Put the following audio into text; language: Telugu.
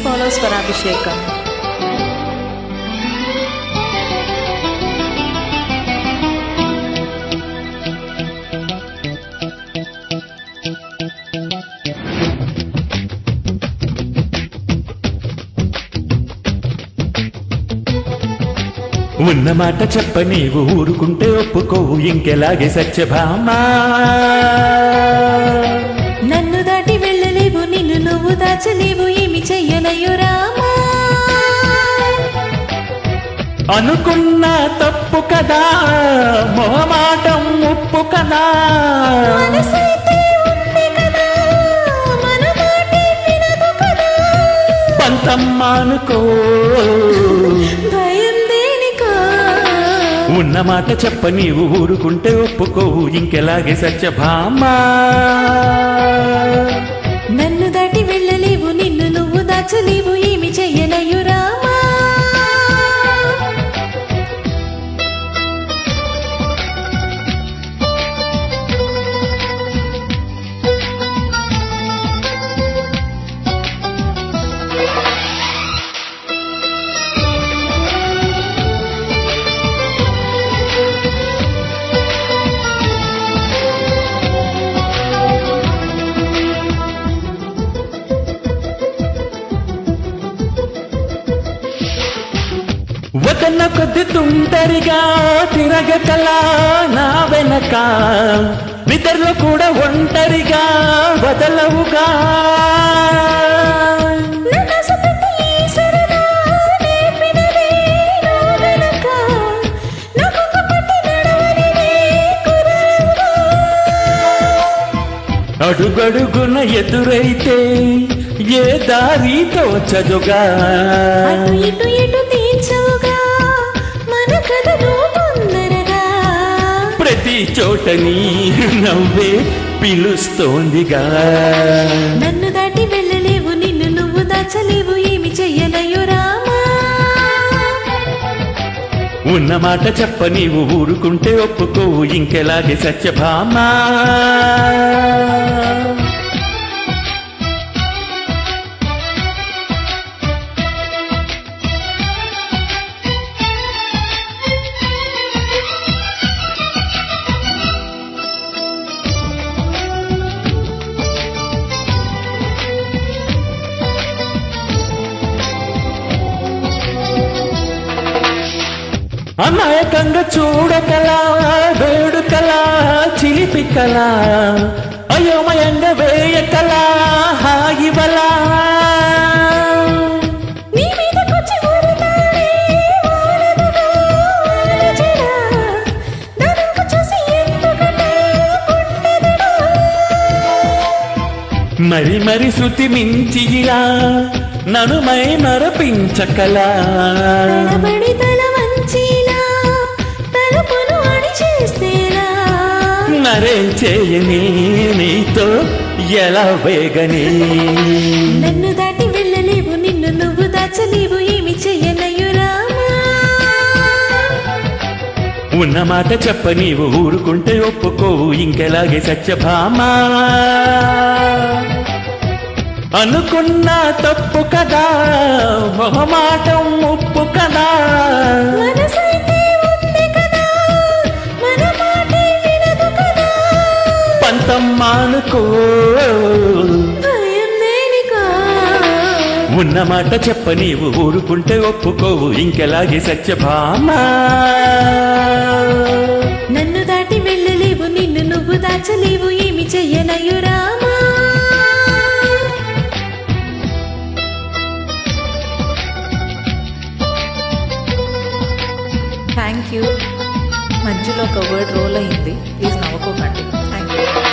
follow Swarabhishekam. ఉన్న మాట చెప్ప నీవు ఊరుకుంటే ఒప్పుకోవు ఇంకెలాగే సత్యభామా. నన్ను దాటి వెళ్ళలేవు నిన్ను నువ్వు దాచలేవు ఏమి చెయ్యలయ్యో రామా. అనుకున్నా తప్పు కదా మొహమాటం ముప్పు కదా. మనసైతే ఉంది కదా మన మాటే వినదు కదా. పంతమ్మ అనుకో భయం దేనికో. ఉన్న మాట చెప్ప నీవు ఊరుకుంటే ఒప్పుకోవు ఇంకెలాగే సత్యభామా. నన్ను దాటి వెళ్ళలేవు నిన్ను నువ్వు దాచలేవు ఏమి చెయ్యలయ్యో రామా. వదన కొద్ది తుంటరిగా తిరగకలా నా వెనక నిద్రలో కూడా ఒంటరిగా వదలవుగా. అడుగడుగున ఎదురైతే ఏ దారి తోచదుగా. ఇటు ఇటు తీర్చవుగా మన కథను తొందరగా. ప్రతి చోటని నవ్వే పిలుస్తోందిగా. నన్ను దాటి వెళ్ళలేవు నిన్ను నువ్వు దాచలేవు ఏమి చెయ్యలయ్యో రామా. ఉన్న మాట చెప్ప నీవు ఊరుకుంటే ఒప్పుకోవు ఇంకెలాగే సత్యభామా. అమాయకంగా చూడకలా వేడుకలా చిలిపికలా అయోమయంగా వేయకలా హాయివలా. మరి మరి శృతి మించి ఇలా నన్ను మై మరపించకలా. నరేం చేయని నీతో ఎలా వేగని. నన్ను దాటి వెళ్ళలేవు నిన్ను నువ్వు దాచలేవు ఏమి చెయ్యలయ్యో రామా. ఉన్న మాట చెప్ప నీవు ఊరుకుంటే ఒప్పుకోవు ఇంకెలాగే సత్యభామా. అనుకున్నా తప్పు కదా మొహమాటం ముప్పు కదా. మనసైతే ఉంది కదా మన మాటే వినదు కదా. పంతమ్మ అనుకో భయం దేనికో. ఉన్న మాట చెప్ప నీవు ఊరుకుంటే ఒప్పుకోవు ఇంకెలాగే సత్యభామా. నన్ను దాటి వెళ్ళలేవు నిన్ను నువ్వు దాచలేవు ఏమి చెయ్యలయ్యో రామా. Thank you. మధ్యలో ఒక వర్డ్ రోల్ అయింది, ప్లీజ్ నవ్వుకోకండి. Thank you.